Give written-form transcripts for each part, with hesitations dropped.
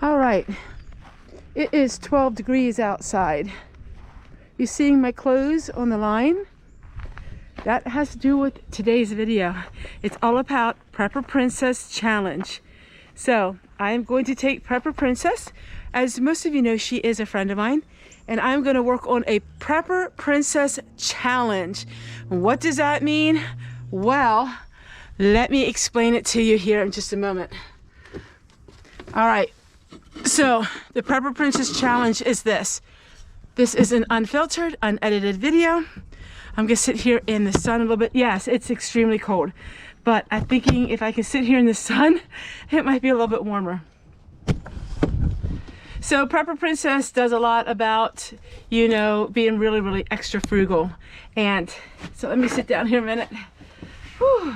All right, it is 12 degrees outside. You seeing my clothes on the line? That has to do with today's video. It's all about Prepper Princess Challenge. So I am going to take Prepper Princess. As most of you know, she is a friend of mine, and I'm going to work on a Prepper Princess Challenge. What does that mean? Well, let me explain it to you here in just a moment. All right, so the Prepper Princess Challenge is this. This is an unfiltered, unedited video. I'm gonna sit here in the sun a little bit. Yes, it's extremely cold, but I'm thinking if I can sit here in the sun, it might be a little bit warmer. So Prepper Princess does a lot about, you know, being really, really extra frugal. And so let me sit down here a minute. Whew.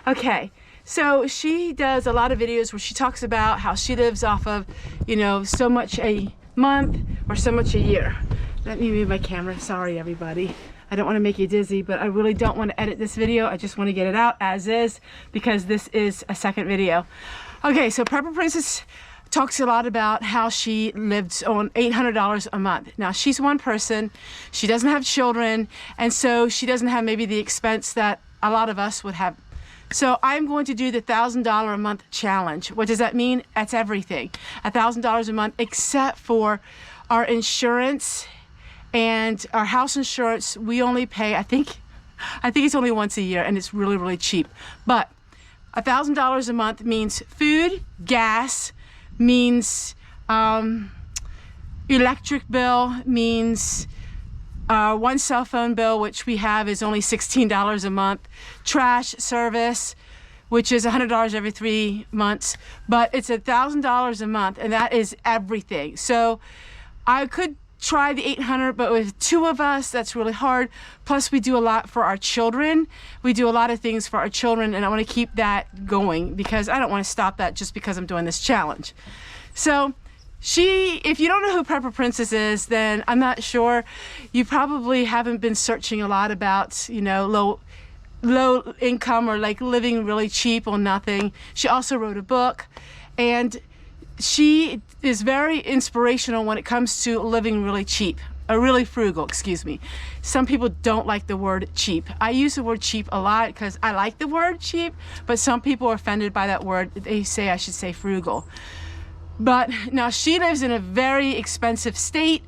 Okay, so she does a lot of videos where she talks about how she lives off of, you know, so much a month or so much a year. Let me move my camera. Sorry, everybody. I don't want to make you dizzy, but I really don't want to edit this video. I just want to get it out as is because this is a second video. Okay, so Prepper Princess talks a lot about how she lives on $800 a month. Now, she's one person. She doesn't have children, and so she doesn't have maybe the expense that a lot of us would have. So I'm going to do the $1,000 a month challenge. What does that mean? That's everything. $1,000 a month except for our insurance and our house insurance. We only pay, I think it's only once a year, and it's really, really cheap. But $1,000 a month means food, gas, means electric bill, means one cell phone bill, which we have is only $16 a month, trash service, which is $100 every 3 months, but it's $1,000 a month, and that is everything. So I could try the 800, but with two of us, that's really hard. Plus, we do a lot for our children. We do a lot of things for our children, and I want to keep that going because I don't want to stop that just because I'm doing this challenge. So if you don't know who Prepper Princess is, then I'm not sure. You probably haven't been searching a lot about, you know, low income or like living really cheap on nothing. She also wrote a book, and she is very inspirational when it comes to living really cheap, or really frugal, excuse me. Some people don't like the word cheap. I use the word cheap a lot because I like the word cheap, but some people are offended by that word. They say I should say frugal. But now she lives in a very expensive state.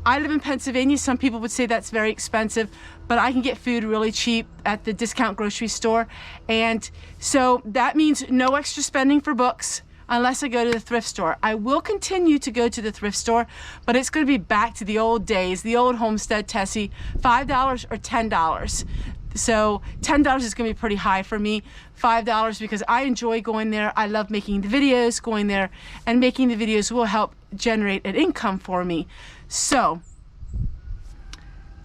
I live in Pennsylvania. Some people would say that's very expensive, but I can get food really cheap at the discount grocery store. And so that means no extra spending for books unless I go to the thrift store. I will continue to go to the thrift store, but it's going to be back to the old days, the old Homestead Tessie, $5 or $10. So $10 is going to be pretty high for me. $5 because I enjoy going there. I love making the videos, going there, and making the videos will help generate an income for me. So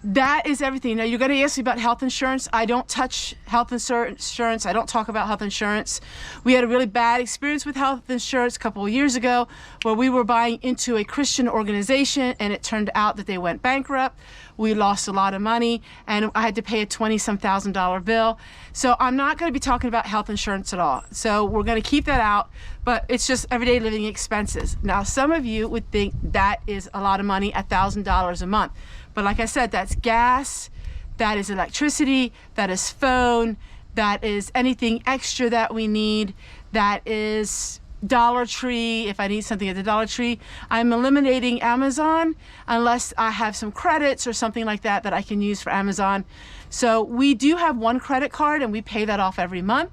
that is everything. Now, you're going to ask me about health insurance. I don't touch health insurance. I don't talk about health insurance. We had a really bad experience with health insurance a couple of years ago where we were buying into a Christian organization, and it turned out that they went bankrupt. We lost a lot of money, and I had to pay a $20-some thousand bill. So I'm not going to be talking about health insurance at all. So we're going to keep that out, but it's just everyday living expenses. Now, some of you would think that is a lot of money, $1,000 a month. But like I said, that's gas, that is electricity, that is phone, that is anything extra that we need, that is Dollar Tree, if I need something at the Dollar Tree. I'm eliminating Amazon unless I have some credits or something like that that I can use for Amazon. So we do have one credit card, and we pay that off every month.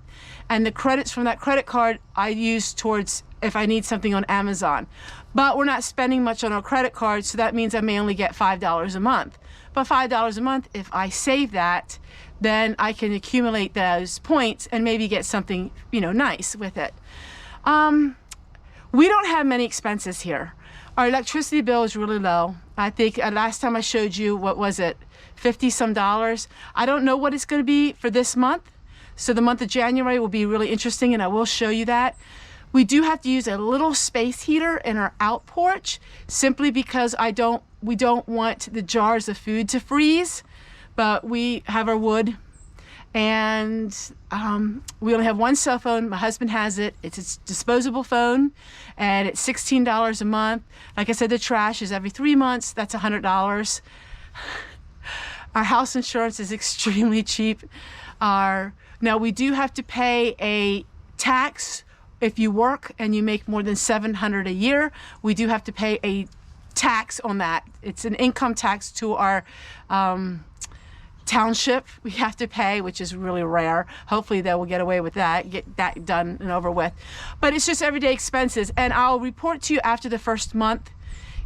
And the credits from that credit card I use towards if I need something on Amazon. But we're not spending much on our credit card, so that means I may only get $5 a month. But $5 a month, if I save that, then I can accumulate those points and maybe get something, you know, nice with it. We don't have many expenses here. Our electricity bill is really low. I think last time I showed you, what was it, $50-some. I don't know what it's going to be for this month. So the month of January will be really interesting, and I will show you that. We do have to use a little space heater in our out porch simply because we don't want the jars of food to freeze, but we have our wood and we only have one cell phone. My husband has it. It's a disposable phone, and it's $16 a month. Like I said, the trash is every 3 months. That's $100. Our house insurance is extremely cheap. Now we do have to pay a tax if you work and you make more than $700 a year. We do have to pay a tax on that. It's an income tax to our township we have to pay, which is really rare. Hopefully they will get away with that, get that done and over with. But it's just everyday expenses, and I'll report to you after the first month,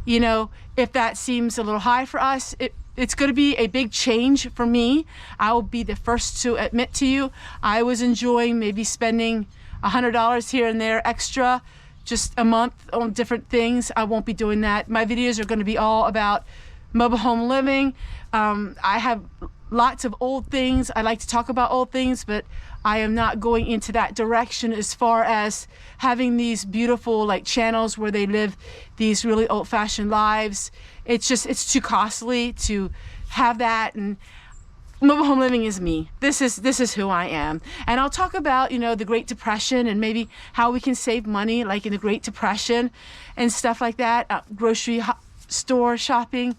you know, if that seems a little high for us. It's going to be a big change for me. I will be the first to admit to you, I was enjoying maybe spending $100 here and there extra just a month on different things. I won't be doing that. My videos are going to be all about mobile home living. I have lots of old things. I like to talk about old things, but I am not going into that direction as far as having these beautiful like channels where they live these really old-fashioned lives. It's too costly to have that, and mobile home living is me. This is who I am. And I'll talk about, you know, the Great Depression and maybe how we can save money like in the Great Depression and stuff like that. Grocery store shopping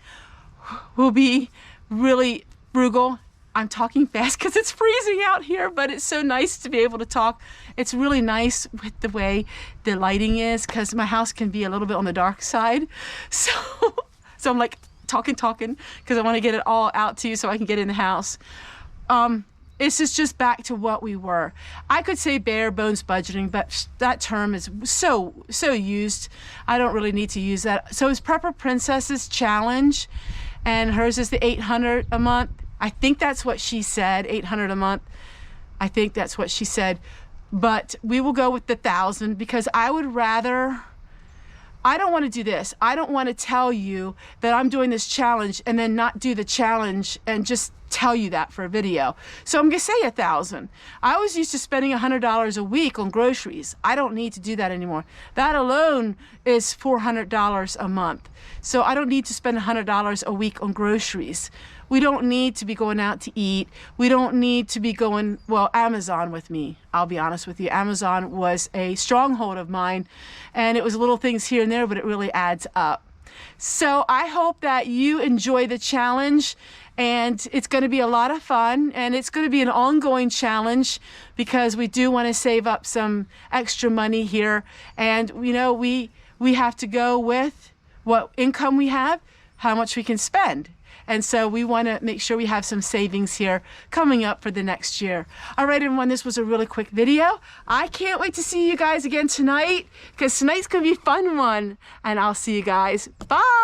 will be really frugal. I'm talking fast because it's freezing out here, but it's so nice to be able to talk. It's really nice with the way the lighting is, because my house can be a little bit on the dark side. So I'm like talking because I want to get it all out to you so I can get in the house. It's just back to what we were. I could say bare bones budgeting, but that term is so used. I don't really need to use that. So it's Prepper Princess's challenge, and hers is the $800 a month. I think that's what she said, $800 a month. I think that's what she said. But we will go with the 1,000 because I don't want to do this. I don't want to tell you that I'm doing this challenge and then not do the challenge and just tell you that for a video. So I'm going to say 1,000. I was used to spending $100 a week on groceries. I don't need to do that anymore. That alone is $400 a month. So I don't need to spend $100 a week on groceries. We don't need to be going out to eat. We don't need to be going, well, Amazon with me. I'll be honest with you. Amazon was a stronghold of mine, and it was little things here and there, but it really adds up. So I hope that you enjoy the challenge, and it's going to be a lot of fun, and it's going to be an ongoing challenge because we do want to save up some extra money here. And, you know, we have to go with what income we have, how much we can spend. And so we want to make sure we have some savings here coming up for the next year. All right, everyone, this was a really quick video. I can't wait to see you guys again tonight because tonight's going to be a fun one. And I'll see you guys. Bye.